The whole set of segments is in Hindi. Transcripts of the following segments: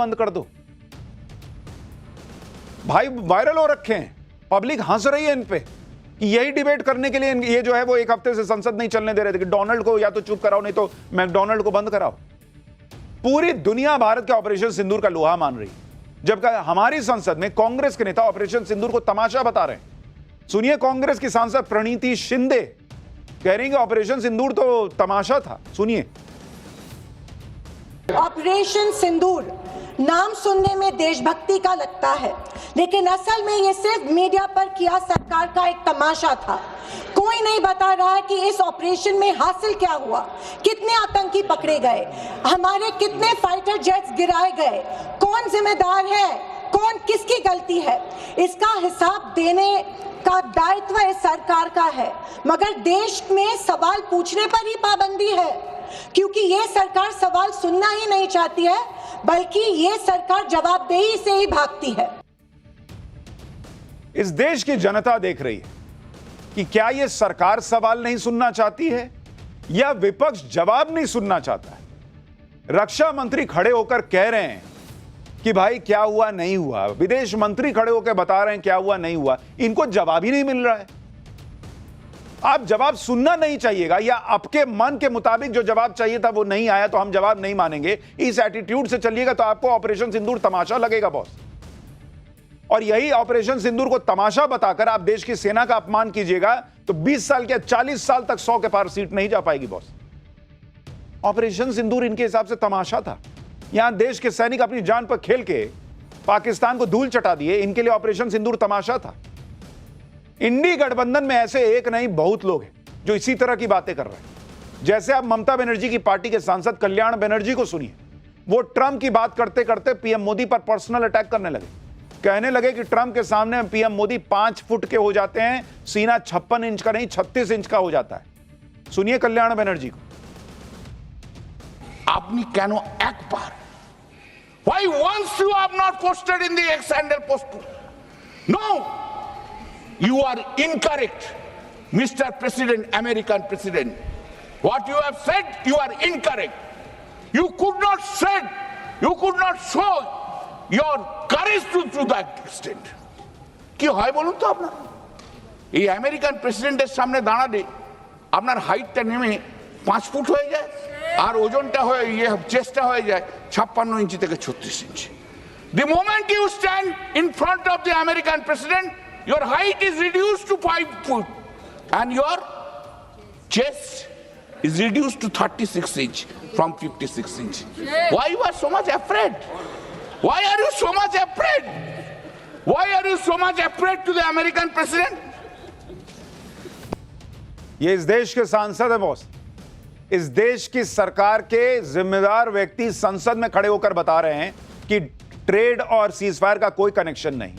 बंद कर दो भाई, वायरल हो रखे हैं, पब्लिक हंस रही है इन पे कि यही डिबेट करने के लिए ये जो है वो एक हफ्ते से संसद नहीं चलने दे रहे थे कि डोनाल्ड को या तो चुप कराओ नहीं तो मैकडोनाल्ड को बंद कराओ। पूरी दुनिया भारत के ऑपरेशन सिंदूर का लोहा मान रही, जबकि हमारी संसद में कांग्रेस के नेता ऑपरेशन सिंदूर को तमाशा बता रहे हैं। सुनिए, कांग्रेस की सांसद प्रणीति शिंदे कह रही है ऑपरेशन सिंदूर तो तमाशा था। सुनिए। ऑपरेशन सिंदूर नाम सुनने में देशभक्ति का लगता है, लेकिन असल में ये सिर्फ मीडिया पर किया सरकार का एक तमाशा था। कोई नहीं बता रहा है कि इस ऑपरेशन में हासिल क्या हुआ, कितने आतंकी पकड़े गए, हमारे कितने फाइटर जेट्स गिराए गए, कौन जिम्मेदार है, कौन किसकी गलती है। इसका हिसाब देने का दायित्व इस सरकार का है, मगर देश में सवाल पूछने पर ही पाबंदी है, क्योंकि ये सरकार सवाल सुनना ही नहीं चाहती है, बल्कि ये सरकार जवाबदेही से ही भागती है। इस देश की जनता देख रही है कि क्या यह सरकार सवाल नहीं सुनना चाहती है या विपक्ष जवाब नहीं सुनना चाहता है। रक्षा मंत्री खड़े होकर कह रहे हैं कि भाई क्या हुआ नहीं हुआ, विदेश मंत्री खड़े होकर बता रहे हैं क्या हुआ नहीं हुआ, इनको जवाब ही नहीं मिल रहा है। आप जवाब सुनना नहीं चाहिएगा या आपके मन के मुताबिक जो जवाब चाहिए था वो नहीं आया तो हम जवाब नहीं मानेंगे, इस एटीट्यूड से चलिएगा तो आपको ऑपरेशन सिंदूर तमाशा लगेगा बॉस। और यही ऑपरेशन सिंदूर को तमाशा बताकर आप देश की सेना का अपमान कीजिएगा तो 20 साल के 40 साल तक 100 के पार सीट नहीं जा पाएगी बॉस। ऑपरेशन सिंदूर इनके हिसाब से तमाशा था। यहां देश के सैनिक अपनी जान पर खेल के पाकिस्तान को धूल चटा दिए, इनके लिए ऑपरेशन सिंदूर तमाशा था। इंडी गठबंधन में ऐसे एक नहीं बहुत लोग हैं जो इसी तरह की बातें कर रहे हैं। जैसे आप ममता बनर्जी की पार्टी के सांसद कल्याण बनर्जी को सुनिए, वो ट्रंप की बात करते करते पीएम मोदी पर पर्सनल अटैक करने लगे, कहने लगे कि ट्रंप के सामने पीएम मोदी 5 फुट के हो जाते हैं, सीना 56 इंच का नहीं 36 इंच का हो जाता है। सुनिए कल्याण बनर्जी को। আপনি কেন একবার, why once you have not posted in the X handle post? No, you are incorrect, Mr. President, American President. What you have said, you are incorrect. You could not said, you could not show your courage to that extent. কি হয় বলুন তো, আপনার এই আমেরিকান প্রেসিডেন্টের সামনে দাঁড়ালে আপনার হাইটটা নেমে 5 ফুট হয়ে যায় আর ওজনটা হয়ে চেস্টটা হয়ে যায় 56 ইঞ্চি থেকে 36 ইঞ্চি। The moment you stand in front of the American president, your height is reduced to 5 foot and your chest is reduced to 36 inch from 56 inch. Why you are so much afraid? Why are you so much afraid? Why are you so much afraid to the American president? ये इस देश के सांसद है बॉस। इस देश की सरकार के जिम्मेदार व्यक्ति संसद में खड़े होकर बता रहे हैं कि ट्रेड और सीजफायर का कोई कनेक्शन नहीं,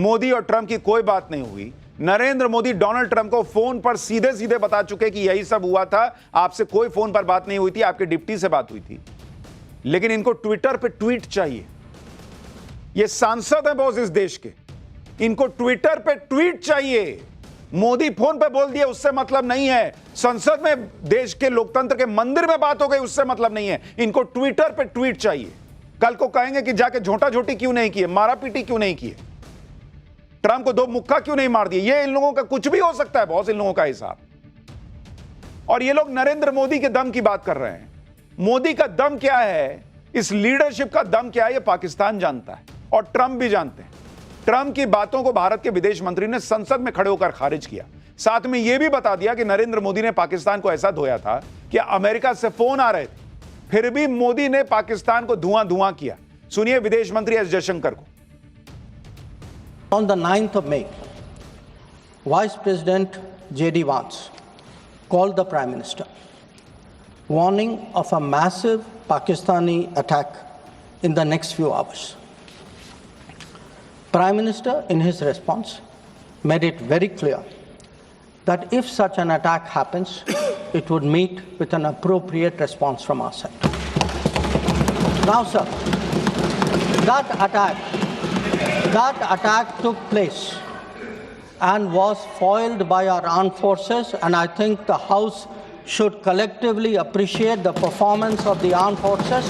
मोदी और ट्रंप की कोई बात नहीं हुई। नरेंद्र मोदी डोनाल्ड ट्रंप को फोन पर सीधे सीधे बता चुके कि यही सब हुआ था, आपसे कोई फोन पर बात नहीं हुई थी, आपके डिप्टी से बात हुई थी। लेकिन इनको ट्विटर पे ट्वीट चाहिए। ये सांसद है बॉस इस देश के, इनको ट्विटर पे ट्वीट चाहिए। मोदी फोन पे बोल दिया उससे मतलब नहीं है, संसद में देश के लोकतंत्र के मंदिर में बात हो गई उससे मतलब नहीं है, इनको ट्विटर पे ट्वीट चाहिए। कल को कहेंगे कि जाके झोंटा झोटी क्यों नहीं किए, मारा पीटी क्यों नहीं किए, ट्रंप को 2 मुक्का क्यों नहीं मार दिए। ये इन लोगों का कुछ भी हो सकता है बॉस, इन लोगों का हिसाब। और ये लोग नरेंद्र मोदी के दम की बात कर रहे हैं। मोदी का दम क्या है, इस लीडरशिप का दम क्या है, ये पाकिस्तान जानता है और ट्रंप भी जानते हैं। ट्रंप की बातों को भारत के विदेश मंत्री ने संसद में खड़े होकर खारिज किया, साथ में यह भी बता दिया कि नरेंद्र मोदी ने पाकिस्तान को ऐसा धोया था कि अमेरिका से फोन आ रहे थे, फिर भी मोदी ने पाकिस्तान को धुआं धुआं किया। सुनिए विदेश मंत्री एस जयशंकर को। On the 9th of May, Vice President J.D. Vance called the Prime Minister, warning of a massive Pakistani attack in the next few hours. Prime Minister, in his response, made it very clear that if such an attack happens, it would meet with an appropriate response from our side. Now, sir, that attack took place and was foiled by our armed forces, and I think the House should collectively appreciate the performance of the armed forces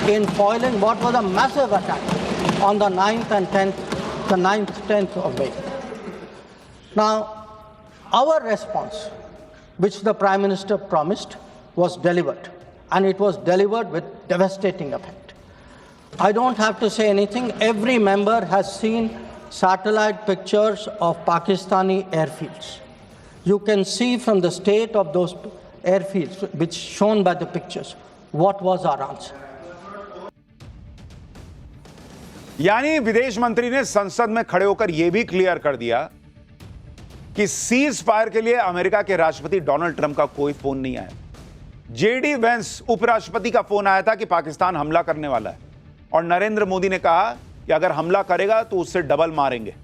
in foiling what was a massive attack on the 9th and 10th of May. Now, our response, which the Prime Minister promised, was delivered, and it was delivered with devastating effect. I don't have to say anything. Every member has seen satellite pictures of Pakistani airfields. You can see from the state of those airfields, which shown by the pictures, what was our answer. यानी विदेश मंत्री ने संसद में खड़े होकर यह भी क्लियर कर दिया कि सीज फायर के लिए अमेरिका के राष्ट्रपति डोनाल्ड ट्रंप का कोई फोन नहीं आया। जेडी वेंस उपराष्ट्रपति का फोन आया था कि पाकिस्तान हमला करने वाला है, और नरेंद्र मोदी ने कहा कि अगर हमला करेगा तो उससे डबल मारेंगे,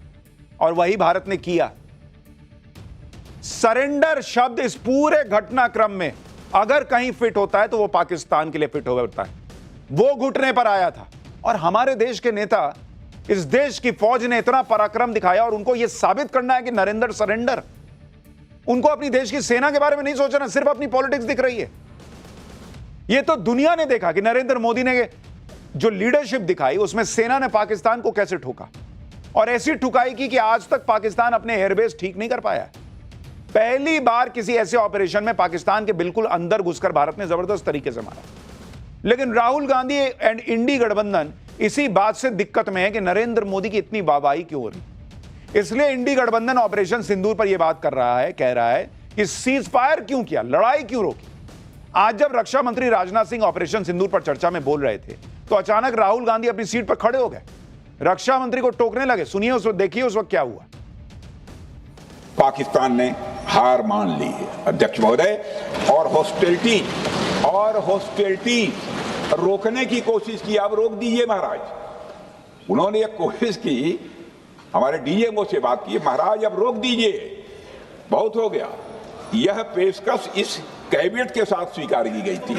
और वही भारत ने किया। सरेंडर शब्द इस पूरे घटनाक्रम में अगर कहीं फिट होता है तो वो पाकिस्तान के लिए फिट होता है। वो घुटने पर आया था, और हमारे देश के नेता, इस देश की फौज ने इतना पराक्रम दिखाया, और उनको यह साबित करना है कि नरेंद्र सरेंडर। उनको अपनी देश की सेना के बारे में नहीं सोचना, सिर्फ अपनी पॉलिटिक्स दिख रही है। यह तो दुनिया ने देखा कि नरेंद्र मोदी ने जो लीडरशिप दिखाई उसमें सेना ने पाकिस्तान को कैसे ठोका, और ऐसी ठुकाई की कि आज तक पाकिस्तान अपने एयरबेस ठीक नहीं कर पाया। पहली बार किसी ऐसे ऑपरेशन में पाकिस्तान के बिल्कुल अंदर घुसकर भारत ने जबरदस्त तरीके से मारा। लेकिन राहुल गांधी एंड इंडी गठबंधन इसी बात से दिक्कत में है कि नरेंद्र मोदी की इतनी वाहवाही क्यों हो रही। इसलिए इंडी गठबंधन ऑपरेशन सिंदूर पर यह बात कर रहा है, कह रहा है कि सीज फायर क्यों किया, लड़ाई क्यों रोकी। आज जब रक्षा मंत्री राजनाथ सिंह ऑपरेशन सिंदूर पर चर्चा में बोल रहे थे तो अचानक राहुल गांधी अपनी सीट पर खड़े हो गए, रक्षा मंत्री को टोकने लगे। सुनिए उस वक्त, देखिए उस वक्त क्या हुआ। पाकिस्तान ने हार मान ली है अध्यक्ष महोदय, और हॉस्टिलिटी रोकने की कोशिश की। अब रोक दीजिए महाराज। उन्होंने एक कोशिश की, हमारे डीएमओ से बात की, महाराज अब रोक दीजिए, बहुत हो गया। यह पेशकश इस कैबिनेट के साथ स्वीकार की गई थी।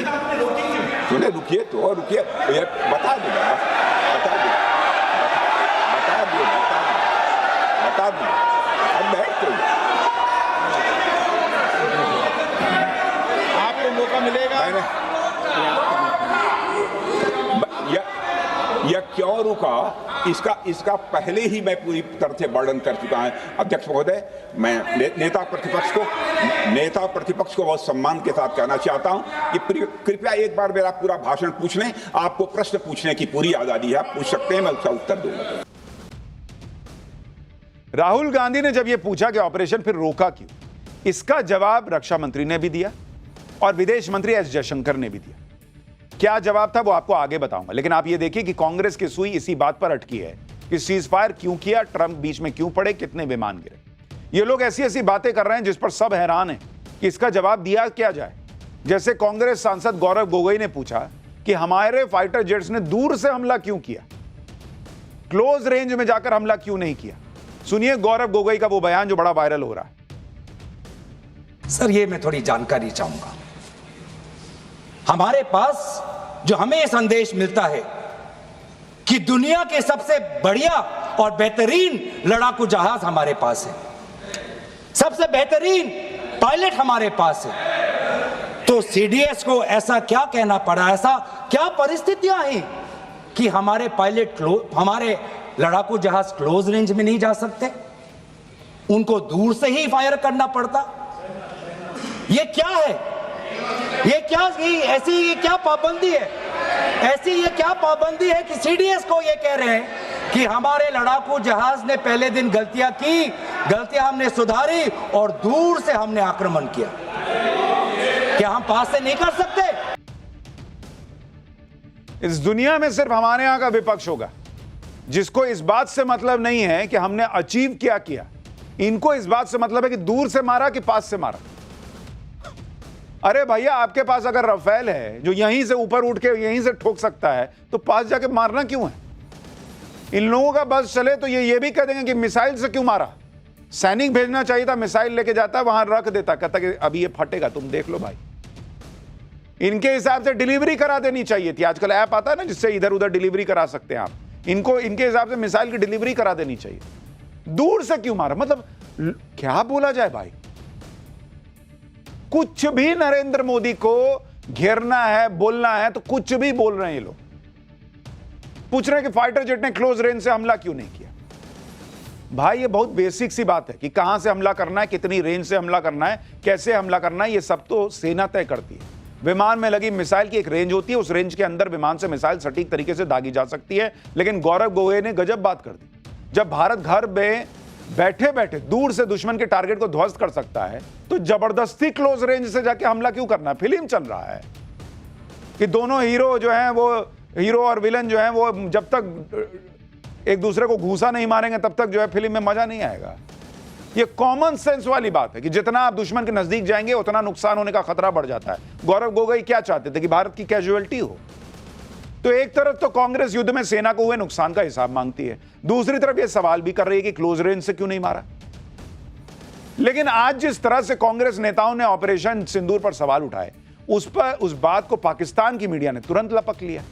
सुने, रुकिए तो रुकिए, बता दूंगा। अब बैठ तो आपको मौका मिलेगा। यह क्यों रुका, इसका पहले ही मैं पूरी तरह से वर्णन कर चुका हूं अध्यक्ष महोदय। मैं नेता प्रतिपक्ष को बहुत सम्मान के साथ कहना चाहता हूं कि कृपया एक बार मेरा पूरा भाषण पूछ लें। आपको प्रश्न पूछने की पूरी आजादी है, आप पूछ सकते हैं, मैं उसका उत्तर दूंगा। राहुल गांधी ने जब यह पूछा कि ऑपरेशन फिर रोका क्यों, इसका जवाब रक्षा मंत्री ने भी दिया और विदेश मंत्री एस जयशंकर ने भी दिया। क्या जवाब था वो आपको आगे बताऊंगा, लेकिन आप ये देखिए कि कांग्रेस की सुई इसी बात पर अटकी है कि सीज फायर क्यों किया, ट्रंप बीच में क्यों पड़े, कितने विमान गिरे। ये लोग ऐसी ऐसी बातें कर रहे हैं जिस पर सब हैरान हैं कि इसका जवाब दिया क्या जाए। जैसे कांग्रेस सांसद गौरव गोगोई ने पूछा कि हमारे फाइटर जेट्स ने दूर से हमला क्यों किया, क्लोज रेंज में जाकर हमला क्यों नहीं किया। सुनिए गौरव गोगोई का वो बयान जो बड़ा वायरल हो रहा है। सर, ये मैं थोड़ी जानकारी चाहूंगा। हमारे पास जो हमें ये संदेश मिलता है कि दुनिया के सबसे बढ़िया और बेहतरीन लड़ाकू जहाज हमारे पास है, सबसे बेहतरीन पायलट हमारे पास है, तो सीडीएस को ऐसा क्या कहना पड़ा, ऐसा क्या परिस्थितियां हैं कि हमारे हमारे लड़ाकू जहाज क्लोज रेंज में नहीं जा सकते, उनको दूर से ही फायर करना पड़ता। ये क्या है, ये क्या पाबंदी है, ये क्या पाबंदी है कि सीडीएस को ये कह रहे हैं कि हमारे लड़ाकू जहाज ने पहले दिन गलतियां हमने सुधारी और दूर से हमने आक्रमण किया। क्या हम पास से नहीं कर सकते? इस दुनिया में सिर्फ हमारे यहां का विपक्ष होगा जिसको इस बात से मतलब नहीं है कि हमने अचीव क्या किया। इनको इस बात से मतलब है कि दूर से मारा कि पास से मारा। अरे भैया, आपके पास अगर राफेल है जो यहीं से ऊपर उठ के यहीं से ठोक सकता है तो पास जाके मारना क्यों है। इन लोगों का बस चले तो ये भी कह देंगे कि मिसाइल से क्यों मारा। सैनिक भेजना चाहिए था, मिसाइल लेके जाता, वहां रख देता, कहता कि अभी ये फटेगा, तुम देख लो भाई। इनके हिसाब से डिलीवरी करा देनी चाहिए थी। आजकल ऐप आता है ना जिससे इधर उधर डिलीवरी करा सकते हैं आप। इनको इनके हिसाब से मिसाइल की डिलीवरी करा देनी चाहिए। दूर से क्यों मारा, मतलब क्या बोला जाए भाई। कुछ भी नरेंद्र मोदी को घेरना है, बोलना है तो कुछ भी बोल रहे हैं ये लोग। पूछ रहे हैं कि फाइटर जेट ने क्लोज रेंज से हमला क्यों नहीं किया। भाई ये बहुत बेसिक सी बात है कि कहां से हमला करना है, कितनी रेंज से हमला करना है, कैसे हमला करना है, ये सब तो सेना तय करती है। विमान में लगी मिसाइल की एक रेंज होती है, उस रेंज के अंदर विमान से मिसाइल सटीक तरीके से दागी जा सकती है। लेकिन गौरव गोगोई ने गजब बात कर दी, जब भारत घर में बैठे बैठे दूर से दुश्मन के टारगेट को ध्वस्त कर सकता है तो जबरदस्ती क्लोज रेंज से जाके हमला क्यों करना है। फिल्म चल रहा है कि दोनों हीरो जो हैं, वो हीरो और विलन जो हैं, वो जब तक एक दूसरे को घूसा नहीं मारेंगे तब तक जो है फिल्म में मजा नहीं आएगा। ये कॉमन सेंस वाली बात है कि जितना आप दुश्मन के नजदीक जाएंगे उतना नुकसान होने का खतरा बढ़ जाता है। गौरव गोगोई क्या चाहते थे कि भारत की कैजुअलिटी हो। तो एक तरफ तो कांग्रेस युद्ध में सेना को हुए नुकसान का हिसाब मांगती है, दूसरी तरफ यह सवाल भी कर रही है कि क्लोज रेंज से क्यों नहीं मारा। लेकिन आज जिस तरह से कांग्रेस नेताओं ने ऑपरेशन सिंदूर पर सवाल उठाए, उस बात को पाकिस्तान की मीडिया ने तुरंत लपक लिया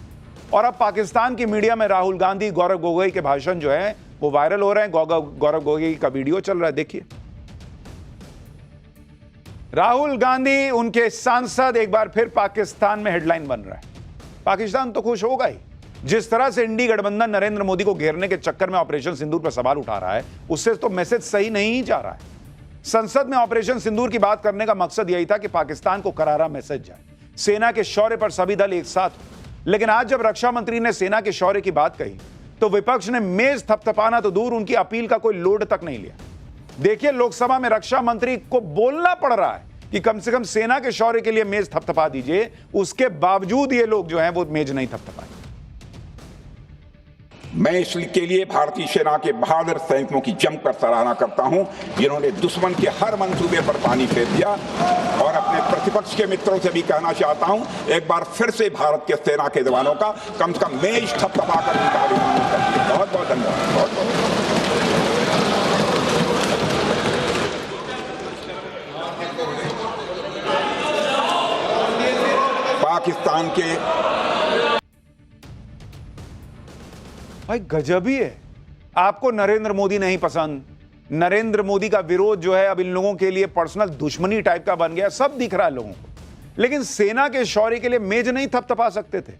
और अब पाकिस्तान की मीडिया में राहुल गांधी, गौरव गोगोई के भाषण जो है वो वायरल हो रहे हैं। गौरव गोगोई का वीडियो चल रहा है, देखिए। राहुल गांधी, उनके सांसद, एक बार फिर पाकिस्तान में हेडलाइन बन रहा है। पाकिस्तान तो खुश होगा ही। जिस तरह से इंडी गठबंधन नरेंद्र मोदी को घेरने के चक्कर में ऑपरेशन सिंदूर पर सवाल उठा रहा है, उससे तो मैसेज सही नहीं जा रहा है। संसद में ऑपरेशन सिंदूर की बात करने का मकसद यही था कि पाकिस्तान को करारा मैसेज जाए, सेना के शौर्य पर सभी दल एक साथ हो। लेकिन आज जब रक्षा मंत्री ने सेना के शौर्य की बात कही तो विपक्ष ने मेज थपथपाना तो दूर, उनकी अपील का कोई लोड तक नहीं लिया। देखिए, लोकसभा में रक्षा मंत्री को बोलना पड़ रहा है कि कम से कम सेना के शौर्य के लिए मेज थपथपा दीजिए, उसके बावजूद ये लोग जो हैं वो मेज नहीं थपथपाए। मैं इसके लिए भारतीय सेना के बहादुर सैनिकों की जमकर सराहना करता हूं, जिन्होंने दुश्मन के हर मंसूबे पर पानी फेर दिया। और अपने प्रतिपक्ष के मित्रों से भी कहना चाहता हूं, एक बार फिर से भारत के सेना के जवानों का कम से कम मेज थपथपाकर उनका अभिनंदन करिए। बहुत बहुत धन्यवाद। बहुत बहुत पाकिस्तान के भाई गजब ही है। आपको नरेंद्र मोदी नहीं पसंद, नरेंद्र मोदी का विरोध जो है अब इन लोगों के लिए पर्सनल दुश्मनी टाइप का बन गया, सब दिख रहा है लोगों को। लेकिन सेना के शौर्य के लिए मेज नहीं थपथपा सकते थे।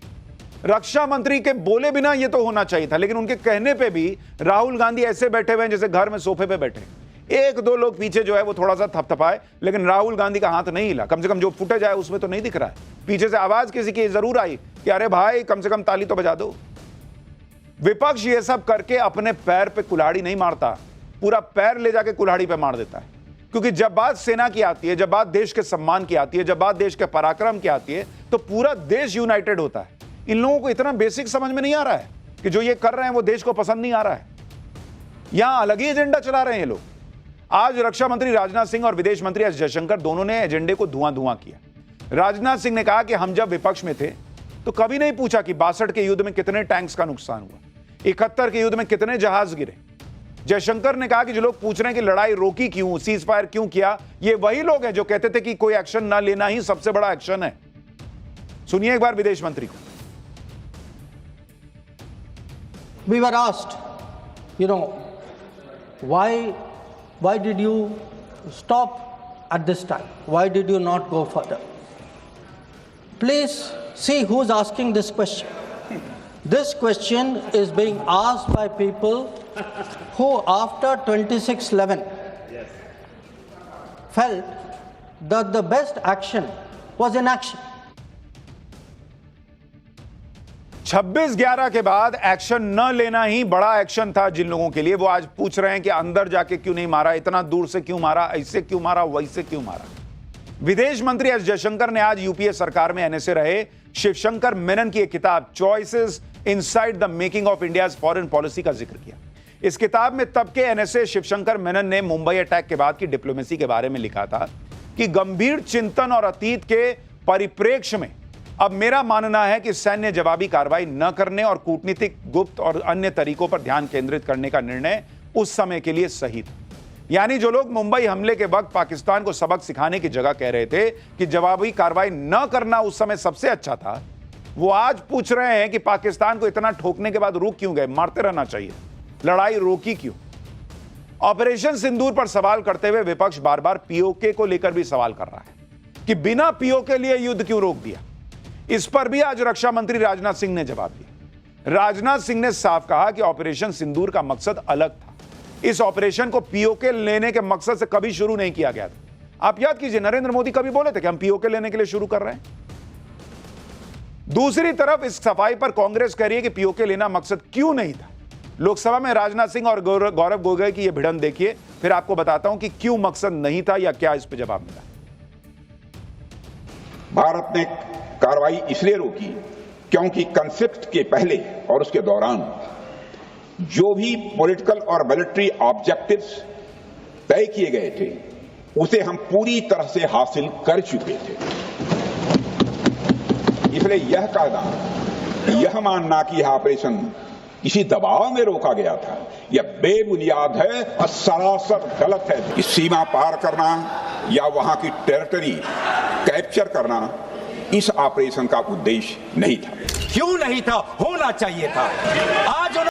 रक्षा मंत्री के बोले बिना ये तो होना चाहिए था, लेकिन उनके कहने पे भी राहुल गांधी ऐसे बैठे हुए हैं जैसे घर में सोफे पे बैठे। एक दो लोग पीछे जो है वो थोड़ा सा थपथपाए, लेकिन राहुल गांधी का हाथ नहीं हिला। कम से कम जो फुटेज आया उसमें तो नहीं दिख रहा है। पीछे से आवाज किसी की जरूर आई कि अरे भाई कम से कम ताली तो बजा दो। विपक्ष ये सब करके अपने पैर पे कुल्हाड़ी नहीं मारता, पूरा पैर ले जाके कुल्हाड़ी पे मार देता है। क्योंकि जब बात सेना की आती है, जब बात देश के सम्मान की आती है, जब बात देश के पराक्रम की आती है, तो पूरा देश यूनाइटेड होता है। इन लोगों को इतना बेसिक समझ में नहीं आ रहा है कि जो ये कर रहे हैं वो देश को पसंद नहीं आ रहा है। यहां अलग ही एजेंडा चला रहे हैं ये लोग। आज रक्षा मंत्री राजनाथ सिंह और विदेश मंत्री एस जयशंकर दोनों ने एजेंडे को धुआं धुआं किया। राजनाथ सिंह ने कहा कि हम जब विपक्ष में थे तो कभी नहीं पूछा कि 62 के युद्ध में कितने टैंक्स का नुकसान हुआ, 71 के युद्ध में कितने जहाज गिरे। जयशंकर ने कहा कि जो लोग पूछ रहे हैं कि लड़ाई रोकी क्यों, सीज फायर क्यों किया, ये वही लोग हैं जो कहते थे कि कोई एक्शन ना लेना ही सबसे बड़ा एक्शन है। सुनिए एक बार विदेश मंत्री को। We were asked, why did you stop at this time? Why did you not go further? Please see who's asking this question. This question is being asked by people who after 26/11 felt that the best action was inaction. 26/11 के बाद एक्शन न लेना ही बड़ा एक्शन था जिन लोगों के लिए। वो आज पूछ रहे हैं कि अंदर जाके क्यों नहीं मारा, इतना दूर से क्यों मारा, ऐसे क्यों मारा, वैसे क्यों मारा। विदेश मंत्री एस जयशंकर ने आज यूपीए सरकार में एनएसए रहे शिवशंकर मेनन की एक किताब choices inside the making of India's foreign policy का जिक्र किया। इस किताब में तब के एनएसए शिवशंकर मेनन ने मुंबई अटैक के बाद की डिप्लोमेसी के बारे में लिखा था कि गंभीर चिंतन और अतीत के परिप्रेक्ष्य में अब मेरा मानना है कि सैन्य जवाबी कार्रवाई न करने और कूटनीतिक, गुप्त और अन्य तरीकों पर ध्यान केंद्रित करने का निर्णय उस समय के लिए सही था। यानी जो लोग मुंबई हमले के वक्त पाकिस्तान को सबक सिखाने की जगह कह रहे थे कि जवाबी कार्रवाई न करना उस समय सबसे अच्छा था, वो आज पूछ रहे हैं कि पाकिस्तान को इतना ठोकने के बाद रुक क्यों गए, मारते रहना चाहिए, लड़ाई रोकी क्यों। ऑपरेशन सिंदूर पर सवाल करते हुए विपक्ष बार बार पीओके को लेकर भी सवाल कर रहा है कि बिना पीओके लिए युद्ध क्यों रोक दिया। इस पर भी आज रक्षा मंत्री राजनाथ सिंह ने जवाब दिया। राजनाथ सिंह ने साफ कहा कि ऑपरेशन सिंदूर का मकसद अलग था। इस ऑपरेशन को पीओके लेने के मकसद से कभी शुरू नहीं किया गया था। आप याद कीजिए, नरेंद्र मोदी कभी बोले थे कि हम पीओके लेने के लिए शुरू कर रहे हैं? दूसरी तरफ इस सफाई पर कांग्रेस कह रही है कि पीओके लेना मकसद क्यों नहीं था। लोकसभा में राजनाथ सिंह और गौरव गोगोई की यह भिड़ंत देखिए, फिर आपको बताता हूं कि क्यों मकसद नहीं था या क्या इस पर जवाब मिला। भारत ने कार्रवाई इसलिए रोकी क्योंकि कॉन्फ्लिक्ट के पहले और उसके दौरान जो भी पॉलिटिकल और मिलिट्री ऑब्जेक्टिव्स तय किए गए थे उसे हम पूरी तरह से हासिल कर चुके थे। इसलिए यह कहना, यह मानना कि यह ऑपरेशन किसी दबाव में रोका गया था, यह बेबुनियाद है और सरासर गलत है। कि सीमा पार करना या वहां की टेरिटरी कैप्चर करना इस ऑपरेशन का उद्देश्य नहीं था। क्यों नहीं था? होना चाहिए था। आज